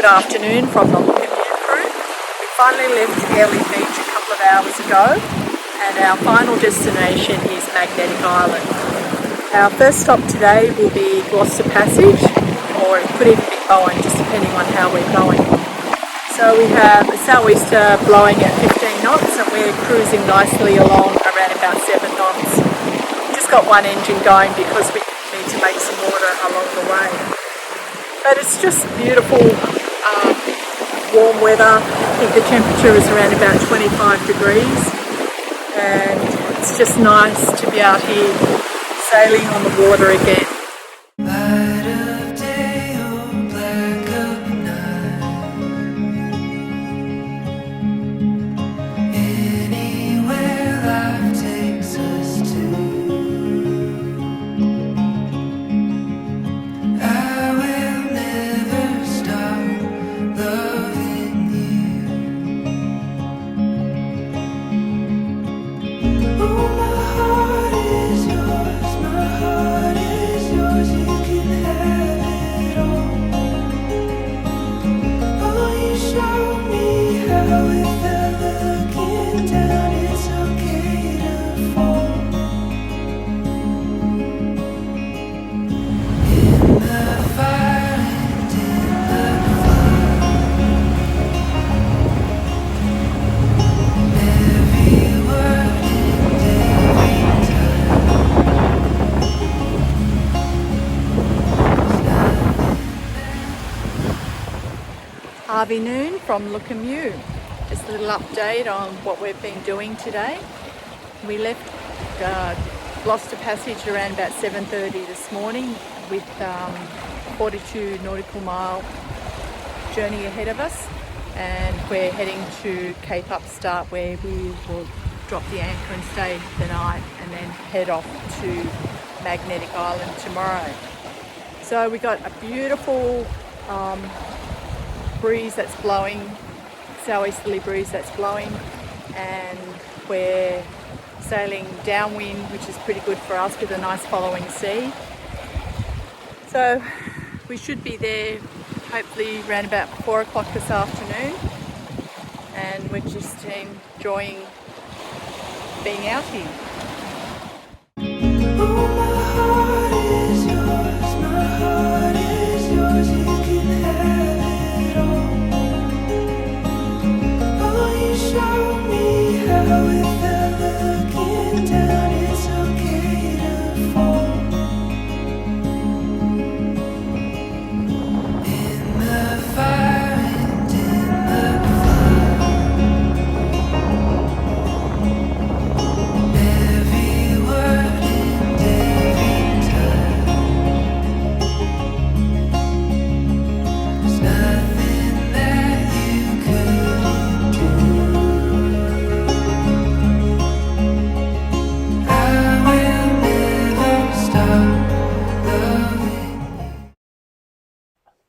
afternoon from the Musicbed crew. We finally left Airlie Beach a couple of hours ago, and our final destination is Magnetic Island. Our first stop today will be Gloucester Passage, or it could even be Bowen, just depending on how we're going. So we have a sou'easter blowing at 15 knots and we're cruising nicely along around about 7 knots. Just got one engine going because we need to make some water along the way. But it's just beautiful, warm weather. I think the temperature is around about 25 degrees, and it's just nice to be out here sailing on the water again. Harvey Noon from Lookamoo. Just a little update on what we've been doing today. We left Gloucester Passage around about 7:30 this morning with 42 nautical mile journey ahead of us, and we're heading to Cape Upstart where we will drop the anchor and stay the night and then head off to Magnetic Island tomorrow. So we got a beautiful breeze that's blowing, southeasterly breeze that's blowing, and we're sailing downwind, which is pretty good for us with a nice following sea. So we should be there hopefully around about 4 o'clock this afternoon, and we're just enjoying being out here.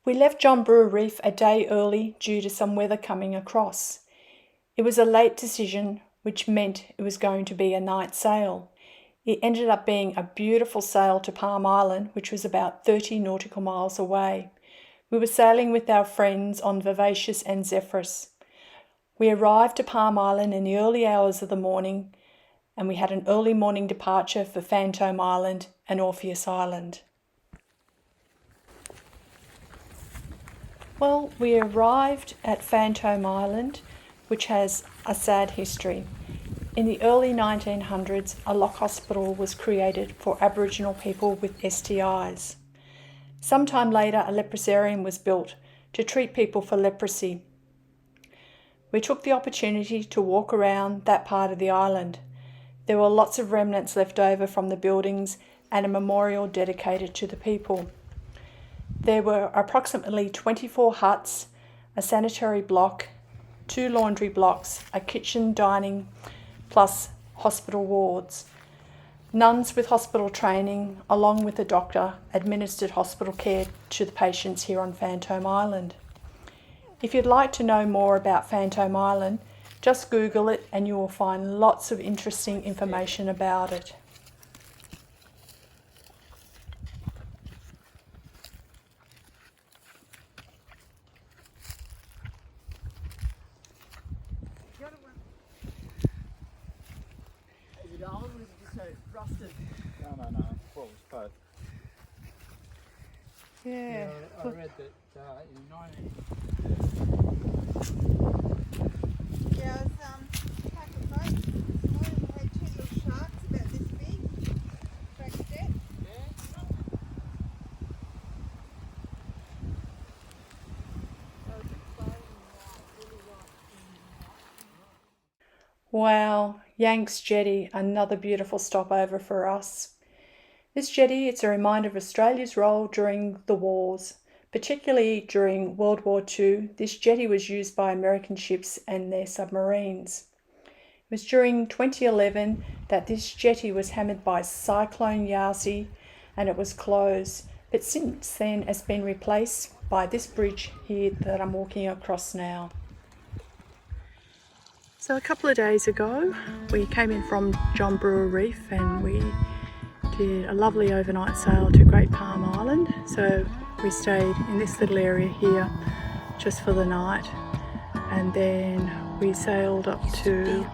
We left John Brewer Reef a day early due to some weather coming across. It was a late decision, which meant it was going to be a night sail. It ended up being a beautiful sail to Palm Island, which was about 30 nautical miles away. We were sailing with our friends on Vivacious and Zephyrus. We arrived to Palm Island in the early hours of the morning, and we had an early morning departure for Fantome Island and Orpheus Island. Well, we arrived at Fantome Island, which has a sad history. In the early 1900s, a lock hospital was created for Aboriginal people with STIs. Sometime later, a leprosarium was built to treat people for leprosy. We took the opportunity to walk around that part of the island. There were lots of remnants left over from the buildings and a memorial dedicated to the people. There were approximately 24 huts, a sanitary block, 2 laundry blocks, a kitchen, dining, plus hospital wards. Nuns with hospital training, along with a doctor, administered hospital care to the patients here on Fantome Island. If you'd like to know more about Fantome Island, just Google it and you will find lots of interesting information about it. old, or is it just so rusted? No. Well, it's both. Yeah. I read that in 19... Yeah, I was back at boat this morning. We had two little sharks about this big. Cracked it. Wow, Yanks Jetty, another beautiful stopover for us. This jetty, it's a reminder of Australia's role during the wars, particularly during World War II. This jetty was used by American ships and their submarines. It was during 2011 that this jetty was hammered by Cyclone Yasi and it was closed, but since then it's been replaced by this bridge here that I'm walking across now. So a couple of days ago we came in from John Brewer Reef and we did a lovely overnight sail to Great Palm Island. So we stayed in this little area here just for the night, and then we sailed up to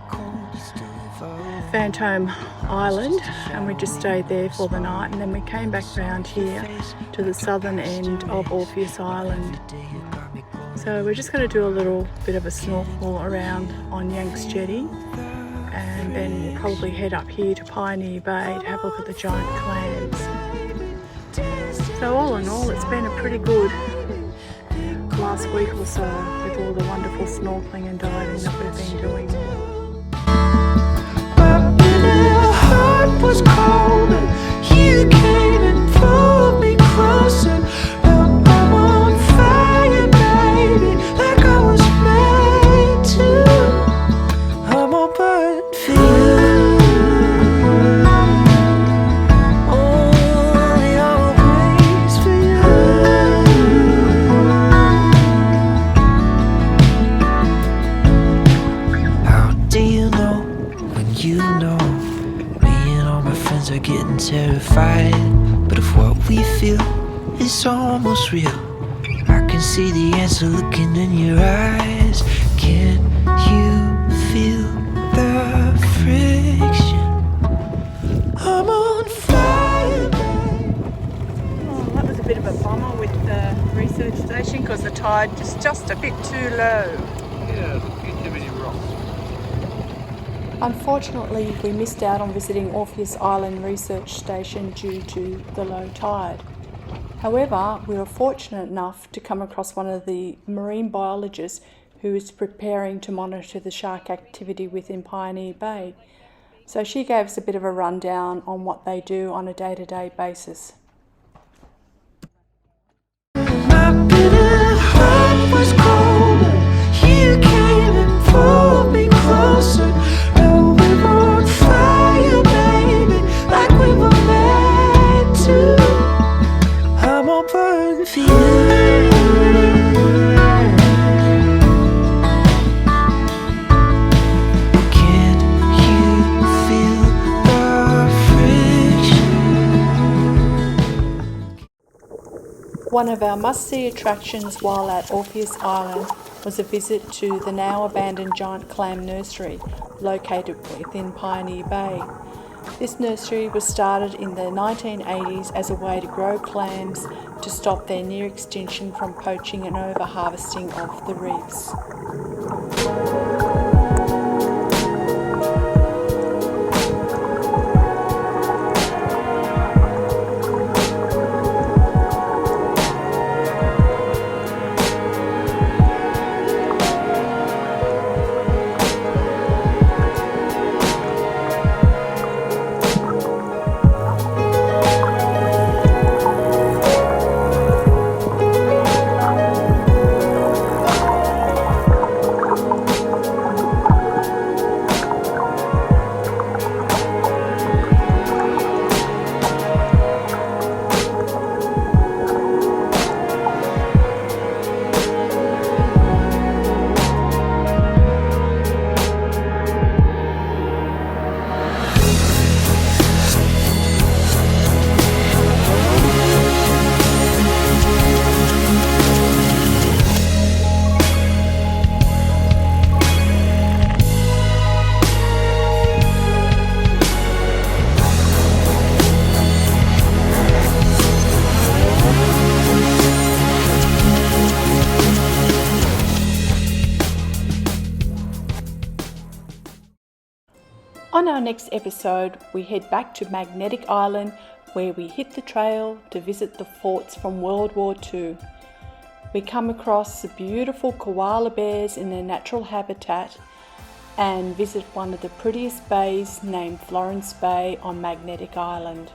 Fantome Island and we just stayed there for the night, and then we came back round here to the southern end of Orpheus Island. So we're just going to do a little bit of a snorkel around on Yanks Jetty, and then we'll probably head up here to Pioneer Bay to have a look at the giant clams. So all in all, it's been a pretty good last week or so with all the wonderful snorkeling and diving that we've been doing. My heart was cold and you came and pulled me closer. Now I'm on fire, baby, like I was made to. I'm all burnt for you. Only always for you. How do you know when you know? Me and all my friends are getting terrified, but if what we feel is almost real, I can see the answer looking in your eyes. Can you feel the friction? I'm on fire, babe. Oh, that was a bit of a bummer with the research station because the tide is just a bit too low. Yeah, too many rocks. Unfortunately, we missed out on visiting Orpheus Island Research Station due to the low tide. However, we were fortunate enough to come across one of the marine biologists who is preparing to monitor the shark activity within Pioneer Bay. So she gave us a bit of a rundown on what they do on a day-to-day basis. My bitter heart was cold and you came and pulled me closer. Now we're on fire, baby, like we were meant to. I'm all burning for you. Can you feel the friction? One of our must-see attractions while at Orpheus Island was a visit to the now abandoned Giant Clam Nursery located within Pioneer Bay. This nursery was started in the 1980s as a way to grow clams to stop their near extinction from poaching and over-harvesting of the reefs. next episode, we head back to Magnetic Island, where we hit the trail to visit the forts from World War II. We come across the beautiful koala bears in their natural habitat and visit one of the prettiest bays named Florence Bay on Magnetic Island.